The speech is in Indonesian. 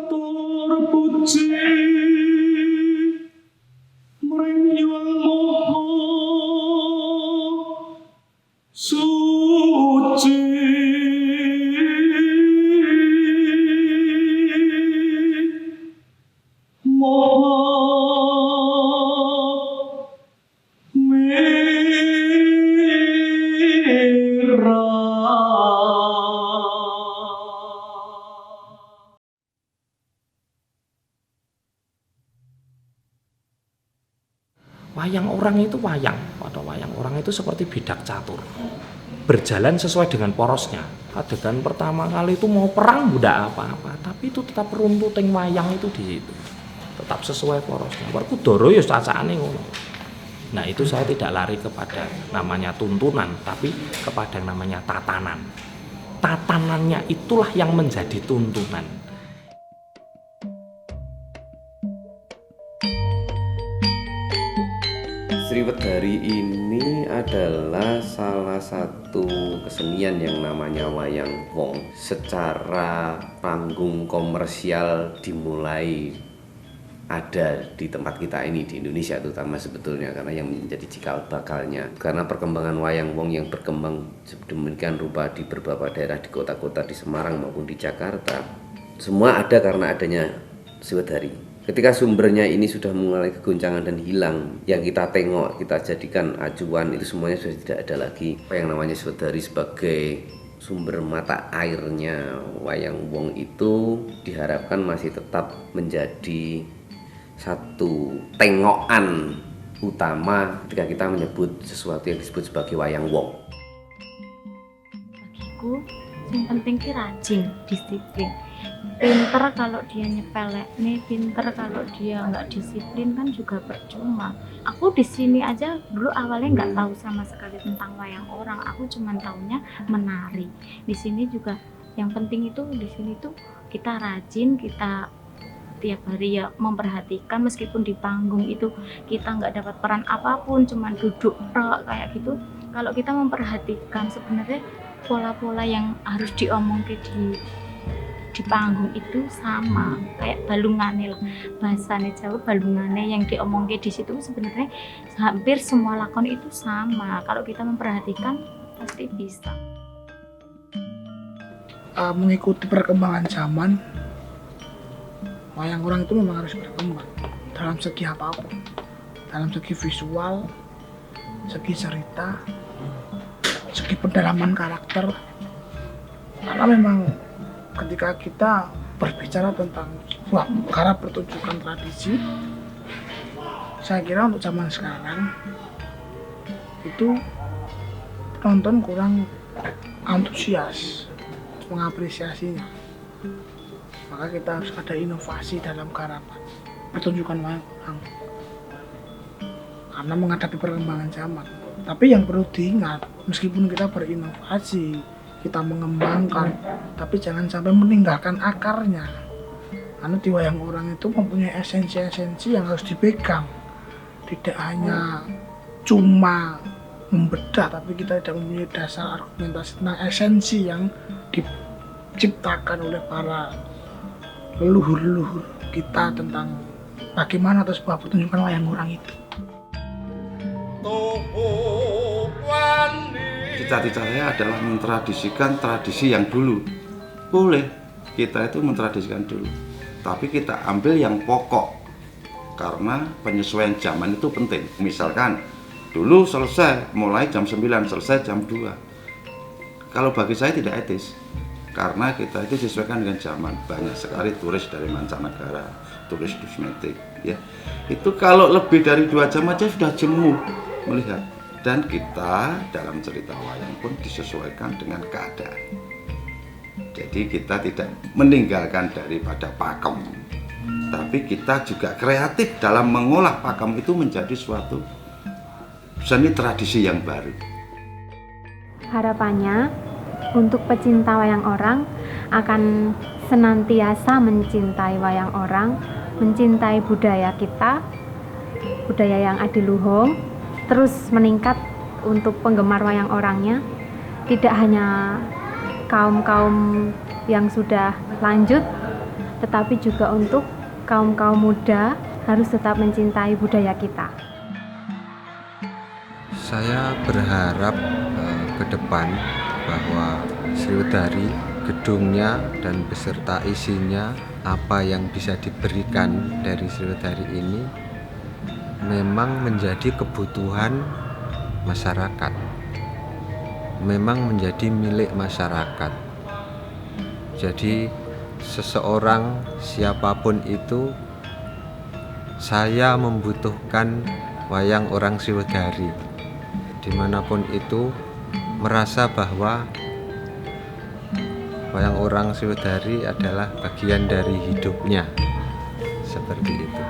terpuji mring Hyang Maha suci. Wayang orang itu pada wayang orang itu seperti bidak catur, berjalan sesuai dengan porosnya. Adegan pertama kali itu mau perang tidak apa-apa, tapi itu tetap runtuting wayang itu di situ, tetap sesuai porosnya. Werkudara ya cacane ngono. Nah itu saya tidak lari kepada namanya tuntunan, tapi kepada namanya tatanan. Tatanannya itulah yang menjadi tuntunan. Sriwedari ini adalah salah satu kesenian yang namanya wayang wong. Secara panggung komersial dimulai ada di tempat kita ini di Indonesia terutama sebetulnya, karena yang menjadi cikal bakalnya. Karena perkembangan wayang wong yang berkembang sedemikian rupa di beberapa daerah di kota-kota di Semarang maupun di Jakarta, semua ada karena adanya Sriwedari. Ketika sumbernya ini sudah mulai kegoncangan dan hilang, yang kita tengok, kita jadikan acuan, itu semuanya sudah tidak ada lagi. Apa yang namanya Sriwedari sebagai sumber mata airnya wayang wong itu diharapkan masih tetap menjadi satu tengokan utama ketika kita menyebut sesuatu yang disebut sebagai wayang wong. Bagiku yang penting ki rajin, disiplin. Pinter kalau dia nyepelek nih, pinter kalau dia nggak disiplin kan juga percuma. Aku di sini aja dulu awalnya nggak tahu sama sekali tentang wayang orang, aku cuma taunya menari. Di sini juga yang penting itu di sini tuh kita rajin, kita tiap hari ya memperhatikan, meskipun di panggung itu kita nggak dapat peran apapun, cuma duduk kayak gitu. Kalau kita memperhatikan sebenarnya pola-pola yang harus diomongin di panggung itu sama kayak balungane lah, bahasane Jawa balungane yang diomongke di situ sebenarnya hampir semua lakon itu sama. Kalau kita memperhatikan pasti bisa. Mengikuti perkembangan zaman, wayang orang itu memang harus berkembang dalam segi apapun, dalam segi visual, segi cerita, segi pendalaman karakter. Karena memang ketika kita berbicara tentang sebuah perkara pertunjukan tradisi, saya kira untuk zaman sekarang itu penonton kurang antusias mengapresiasinya. Maka kita harus ada inovasi dalam garapan pertunjukan wayang orang karena menghadapi perkembangan zaman. Tapi yang perlu diingat, meskipun kita berinovasi, kita mengembangkan, tapi jangan sampai meninggalkan akarnya. Karena di wayang orang itu mempunyai esensi-esensi yang harus dipegang. Tidak hanya cuma membedah, tapi kita tidak mempunyai dasar argumentasi tentang esensi yang diciptakan oleh para leluhur-leluhur kita tentang bagaimana atas sebuah pertunjukan wayang orang itu. Cita-cita saya adalah mentradisikan tradisi yang dulu. Boleh, kita itu mentradisikan dulu, tapi kita ambil yang pokok, karena penyesuaian zaman itu penting. Misalkan dulu selesai mulai jam 9, selesai jam 2. Kalau bagi saya tidak etis, karena kita itu disesuaikan dengan zaman. Banyak sekali turis dari mancanegara, turis kosmetik, ya. Itu kalau lebih dari 2 jam aja sudah jenuh melihat. Dan kita dalam cerita wayang pun disesuaikan dengan keadaan. Jadi kita tidak meninggalkan daripada pakem, tapi kita juga kreatif dalam mengolah pakem itu menjadi suatu seni tradisi yang baru. Harapannya untuk pecinta wayang orang akan senantiasa mencintai wayang orang, mencintai budaya kita, budaya yang adiluhung, terus meningkat untuk penggemar wayang orangnya. Tidak hanya kaum-kaum yang sudah lanjut, tetapi juga untuk kaum-kaum muda harus tetap mencintai budaya kita. Saya berharap ke depan bahwa Sriwedari, gedungnya dan beserta isinya, apa yang bisa diberikan dari Sriwedari ini memang menjadi kebutuhan masyarakat, memang menjadi milik masyarakat. Jadi seseorang siapapun itu, saya membutuhkan wayang orang Sriwedari dimanapun itu, merasa bahwa wayang orang Sriwedari adalah bagian dari hidupnya, seperti itu.